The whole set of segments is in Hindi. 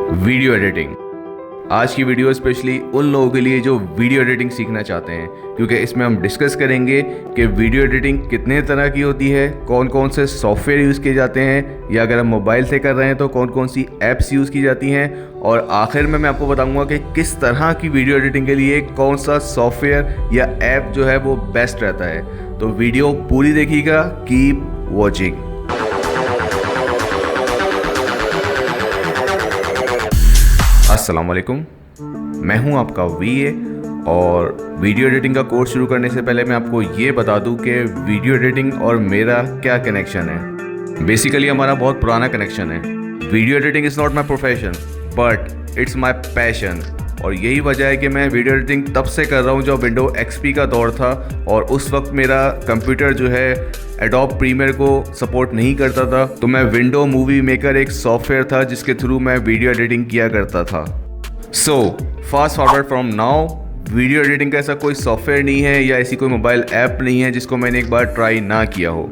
Video editing. आज की वीडियो स्पेशली उन लोगों के लिए जो वीडियो एडिटिंग सीखना चाहते हैं, क्योंकि इसमें हम डिस्कस करेंगे कि वीडियो एडिटिंग कितने तरह की होती है, कौन कौन से सॉफ्टवेयर यूज़ किए जाते हैं, या अगर हम मोबाइल से कर रहे हैं तो कौन कौन सी ऐप्स यूज़ की जाती हैं, और आखिर में मैं आपको बताऊंगा कि किस तरह की वीडियो एडिटिंग के लिए कौन सा सॉफ्टवेयर या ऐप जो है वो बेस्ट रहता है। तो वीडियो पूरी देखिएगा, कीप वॉचिंग। अस्सलाम वालेकुम, मैं हूं आपका वीए, और वीडियो एडिटिंग का कोर्स शुरू करने से पहले मैं आपको ये बता दूं कि वीडियो एडिटिंग और मेरा क्या कनेक्शन है। बेसिकली हमारा बहुत पुराना कनेक्शन है। Video editing is not my profession but it's my passion, और यही वजह है कि मैं वीडियो एडिटिंग तब से कर रहा हूँ जब विंडो एक्सपी का दौर था, और उस वक्त मेरा कंप्यूटर जो है एडोब प्रीमियर को सपोर्ट नहीं करता था। तो मैं विंडो मूवी मेकर एक सॉफ्टवेयर था जिसके थ्रू मैं वीडियो एडिटिंग किया करता था। So fast forward from now, video editing का ऐसा कोई सॉफ्टवेयर नहीं है या ऐसी कोई मोबाइल ऐप नहीं है जिसको मैंने एक बार ट्राई ना किया हो,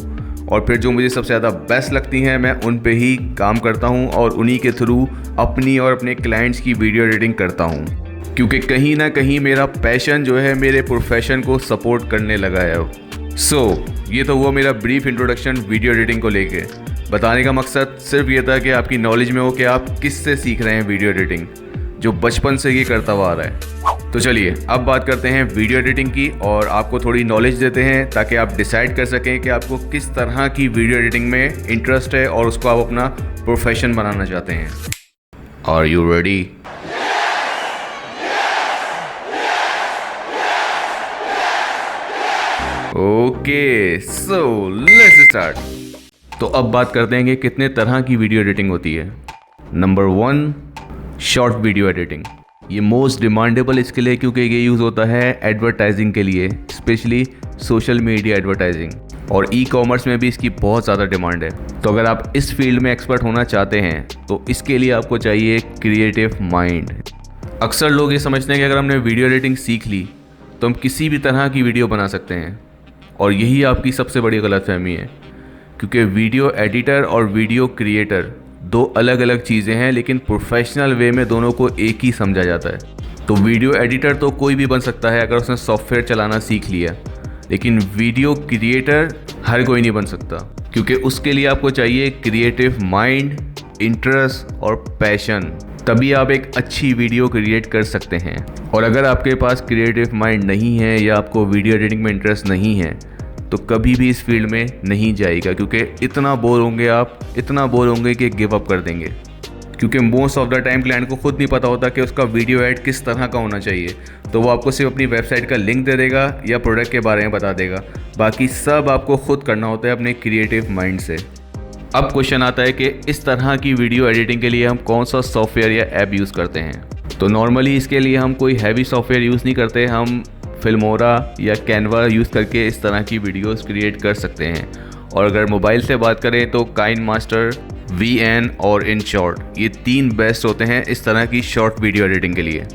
और फिर जो मुझे सबसे ज़्यादा बेस्ट लगती हैं मैं उन पे ही काम करता हूँ और उन्हीं के थ्रू अपनी और अपने क्लाइंट्स की वीडियो एडिटिंग करता हूँ, क्योंकि कहीं ना कहीं मेरा पैशन जो है मेरे प्रोफेशन को सपोर्ट करने लगा है। ये तो हुआ मेरा ब्रीफ इंट्रोडक्शन वीडियो एडिटिंग को लेके। बताने का मकसद सिर्फ ये था कि आपकी नॉलेज में हो कि आप किससे सीख रहे हैं वीडियो एडिटिंग, जो बचपन से ये करता हुआ आ रहा है। तो चलिए अब बात करते हैं वीडियो एडिटिंग की, और आपको थोड़ी नॉलेज देते हैं ताकि आप डिसाइड कर सकें कि आपको किस तरह की वीडियो एडिटिंग में इंटरेस्ट है और उसको आप अपना प्रोफेशन बनाना चाहते हैं। Are you ready? Okay, so let's start. तो अब बात करते हैं कि कितने तरह की वीडियो एडिटिंग होती है। Number 1, short video editing. ये मोस्ट डिमांडेबल स्किल है क्योंकि ये यूज़ होता है एडवर्टाइजिंग के लिए, स्पेशली सोशल मीडिया एडवर्टाइजिंग, और ई कॉमर्स में भी इसकी बहुत ज़्यादा डिमांड है। तो अगर आप इस फील्ड में एक्सपर्ट होना चाहते हैं तो इसके लिए आपको चाहिए क्रिएटिव माइंड। अक्सर लोग ये समझते हैं कि अगर हमने वीडियो एडिटिंग सीख ली तो हम किसी भी तरह की वीडियो बना सकते हैं, और यही आपकी सबसे बड़ी गलतफहमी है, क्योंकि वीडियो एडिटर और वीडियो क्रिएटर दो अलग अलग चीज़ें हैं, लेकिन प्रोफेशनल वे में दोनों को एक ही समझा जाता है। तो वीडियो एडिटर तो कोई भी बन सकता है अगर उसने सॉफ्टवेयर चलाना सीख लिया, लेकिन वीडियो क्रिएटर हर कोई नहीं बन सकता, क्योंकि उसके लिए आपको चाहिए क्रिएटिव माइंड, इंटरेस्ट और पैशन। तभी आप एक अच्छी वीडियो क्रिएट कर सकते हैं। और अगर आपके पास क्रिएटिव माइंड नहीं है या आपको वीडियो एडिटिंग में इंटरेस्ट नहीं है तो कभी भी इस फील्ड में नहीं जाएगा, क्योंकि इतना बोर होंगे आप, इतना बोर होंगे कि गिव अप कर देंगे। क्योंकि most of the time client को खुद नहीं पता होता कि उसका वीडियो ऐड किस तरह का होना चाहिए, तो वो आपको सिर्फ अपनी वेबसाइट का लिंक दे देगा या प्रोडक्ट के बारे में बता देगा। बाकी सब आपको खुद करना होता है अपने क्रिएटिव माइंड से। अब क्वेश्चन आता है कि इस तरह की वीडियो एडिटिंग के लिए हम कौन सा सॉफ्टवेयर या ऐप यूज़ करते हैं। तो नॉर्मली इसके लिए हम कोई हैवी सॉफ्टवेयर यूज़ नहीं करते, हम फिल्मोरा या कैनवा यूज़ करके इस तरह की वीडियोस क्रिएट कर सकते हैं। और अगर मोबाइल से बात करें तो काइनमास्टर, VN और InShot, ये 3 बेस्ट होते हैं इस तरह की शॉर्ट वीडियो एडिटिंग के लिए।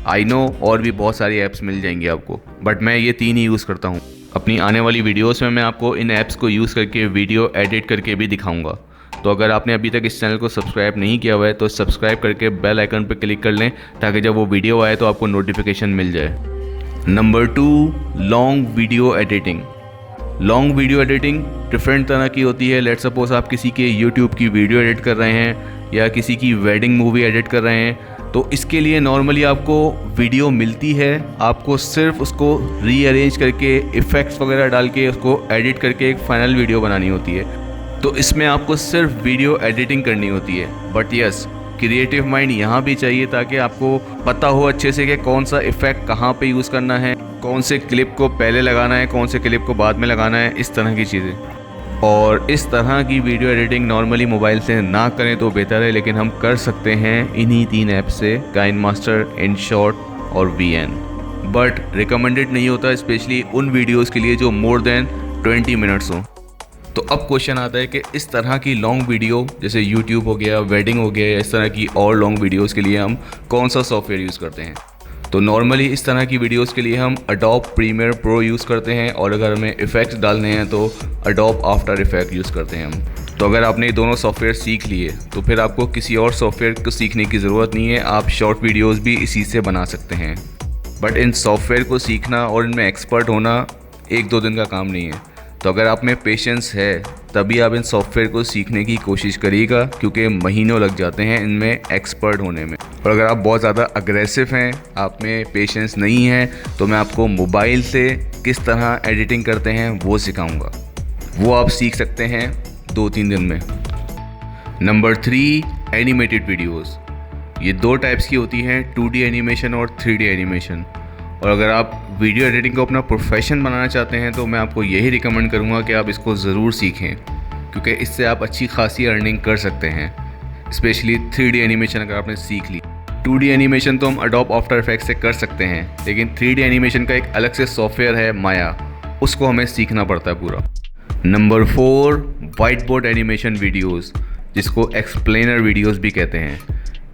आई नो और भी बहुत सारी ऐप्स मिल जाएंगी आपको, बट मैं ये 3 ही यूज़ करता हूँ। अपनी आने वाली वीडियोस में मैं आपको इन ऐप्स को यूज़ करके वीडियो एडिट करके भी दिखाऊंगा। तो अगर आपने अभी तक इस चैनल को सब्सक्राइब नहीं किया हुआ है तो सब्सक्राइब करके बेल आइकन पर क्लिक कर लें, ताकि जब वो वीडियो आए तो आपको नोटिफिकेशन मिल जाए। Number 2, long video editing. Long video editing different तरह की होती है। लेट्स सपोज आप किसी के यूट्यूब की वीडियो एडिट कर रहे हैं या किसी की वेडिंग मूवी एडिट कर रहे हैं, तो इसके लिए नॉर्मली आपको वीडियो मिलती है, आपको सिर्फ उसको रीअरेंज करके इफ़ेक्ट्स वगैरह डाल के उसको एडिट करके एक फाइनल वीडियो बनानी होती है। तो इसमें आपको सिर्फ वीडियो एडिटिंग करनी होती है। बट यस, क्रिएटिव माइंड यहाँ भी चाहिए ताकि आपको पता हो अच्छे से कि कौन सा इफ़ेक्ट कहाँ पे यूज़ करना है, कौन से क्लिप को पहले लगाना है, कौन से क्लिप को बाद में लगाना है, इस तरह की चीज़ें। और इस तरह की वीडियो एडिटिंग नॉर्मली मोबाइल से ना करें तो बेहतर है, लेकिन हम कर सकते हैं इन्हीं 3 ऐप से, काइनमास्टर, InShot और VN। बट रिकमेंडेड नहीं होता, स्पेशली उन वीडियोज़ के लिए जो मोर देन 20 मिनट्स हों। तो अब क्वेश्चन आता है कि इस तरह की लॉन्ग वीडियो जैसे YouTube हो गया, वेडिंग हो गया, इस तरह की और लॉन्ग वीडियोस के लिए हम कौन सा सॉफ्टवेयर यूज़ करते हैं। तो नॉर्मली इस तरह की वीडियोस के लिए हम एडोब प्रीमियर प्रो यूज़ करते हैं, और अगर हमें इफ़ेक्ट्स डालने हैं तो एडोब आफ्टर इफेक्ट यूज़ करते हैं हम। तो अगर आपने ये दोनों सॉफ्टवेयर सीख लिए तो फिर आपको किसी और सॉफ्टवेयर को सीखने की ज़रूरत नहीं है, आप शॉर्ट वीडियोस भी इसी से बना सकते हैं। बट इन सॉफ्टवेयर को सीखना और इनमें एक्सपर्ट होना 1-2 दिन का काम नहीं है। तो अगर आप में पेशेंस है तभी आप इन सॉफ्टवेयर को सीखने की कोशिश करिएगा, क्योंकि महीनों लग जाते हैं इनमें एक्सपर्ट होने में। और अगर आप बहुत ज़्यादा अग्रेसिव हैं, आप में पेशेंस नहीं है, तो मैं आपको मोबाइल से किस तरह एडिटिंग करते हैं वो सिखाऊंगा। वो आप सीख सकते हैं 2-3 दिन में। Number 3, animated videos. ये 2 टाइप्स की होती हैं, 2D एनिमेशन और 3D एनिमेशन। और अगर आप वीडियो एडिटिंग को अपना प्रोफेशन बनाना चाहते हैं तो मैं आपको यही रिकमेंड करूँगा कि आप इसको ज़रूर सीखें, क्योंकि इससे आप अच्छी खासी अर्निंग कर सकते हैं, स्पेशली 3D एनिमेशन अगर आपने सीख ली। 2D एनिमेशन तो हम एडोब आफ्टर इफेक्ट्स से कर सकते हैं, लेकिन 3D एनिमेशन का एक अलग से सॉफ्टवेयर है माया, उसको हमें सीखना पड़ता है पूरा। Number 4, white board animation videos, जिसको एक्सप्लेनर वीडियोज़ भी कहते हैं।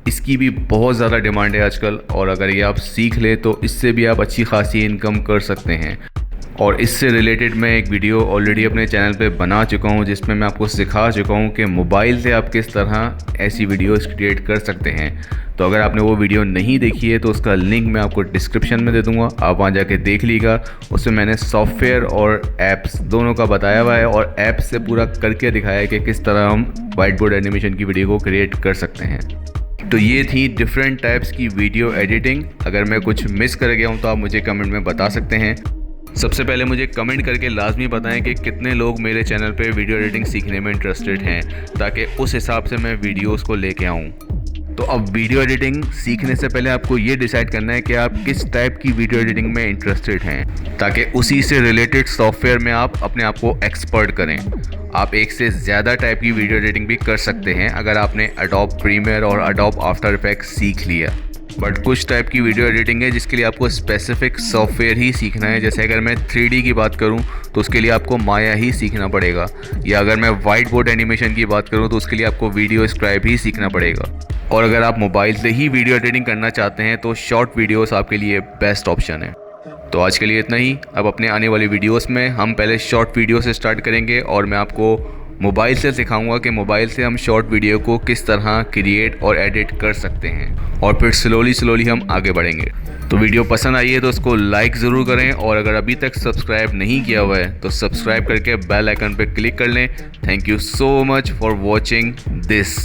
इसकी भी बहुत ज़्यादा डिमांड है आजकल, और अगर ये आप सीख ले तो इससे भी आप अच्छी खासी इनकम कर सकते हैं। और इससे रिलेटेड मैं एक वीडियो ऑलरेडी अपने चैनल पे बना चुका हूँ, जिसमें मैं आपको सिखा चुका हूँ कि मोबाइल से आप किस तरह ऐसी वीडियोस क्रिएट कर सकते हैं। तो अगर आपने वो वीडियो नहीं देखी है तो उसका लिंक मैं आपको डिस्क्रिप्शन में दे दूँगा, आप वहाँ जाके देख लीजिएगा। उसमें मैंने सॉफ्टवेयर और ऐप्स दोनों का बताया हुआ है, और ऐप से पूरा करके दिखाया है कि किस तरह हम वाइट बोर्ड एनिमेशन की वीडियो को क्रिएट कर सकते हैं। तो ये थी डिफरेंट टाइप्स की वीडियो एडिटिंग। अगर मैं कुछ मिस कर गया हूँ तो आप मुझे कमेंट में बता सकते हैं। सबसे पहले मुझे कमेंट करके लाजमी बताएं कि कितने लोग मेरे चैनल पे वीडियो एडिटिंग सीखने में इंटरेस्टेड हैं, ताकि उस हिसाब से मैं वीडियोस को लेके आऊँ। तो अब वीडियो एडिटिंग सीखने से पहले आपको ये डिसाइड करना है कि आप किस टाइप की वीडियो एडिटिंग में इंटरेस्टेड हैं, ताकि उसी से रिलेटेड सॉफ्टवेयर में आप अपने आप को एक्सपर्ट करें। आप एक से ज़्यादा टाइप की वीडियो एडिटिंग भी कर सकते हैं अगर आपने एडोब प्रीमियर और एडोब आफ्टर इफेक्ट्स सीख लिया। बट कुछ टाइप की वीडियो एडिटिंग है जिसके लिए आपको स्पेसिफिक सॉफ्टवेयर ही सीखना है। जैसे अगर मैं 3D की बात करूं तो उसके लिए आपको माया ही सीखना पड़ेगा, या अगर मैं वाइट बोर्ड एनिमेशन की बात करूं तो उसके लिए आपको वीडियो स्क्राइब ही सीखना पड़ेगा। और अगर आप मोबाइल से ही वीडियो एडिटिंग करना चाहते हैं तो शॉर्ट वीडियोस आपके लिए बेस्ट ऑप्शन है। तो आज के लिए इतना ही। अब अपने आने वाली वीडियोस में हम पहले शॉर्ट वीडियो से स्टार्ट करेंगे, और मैं आपको मोबाइल से सिखाऊंगा कि मोबाइल से हम शॉर्ट वीडियो को किस तरह क्रिएट और एडिट कर सकते हैं, और फिर स्लोली हम आगे बढ़ेंगे। तो वीडियो पसंद आई है तो उसको लाइक ज़रूर करें, और अगर अभी तक सब्सक्राइब नहीं किया हुआ है तो सब्सक्राइब करके बेल आइकन पर क्लिक कर लें। Thank you so much for watching this.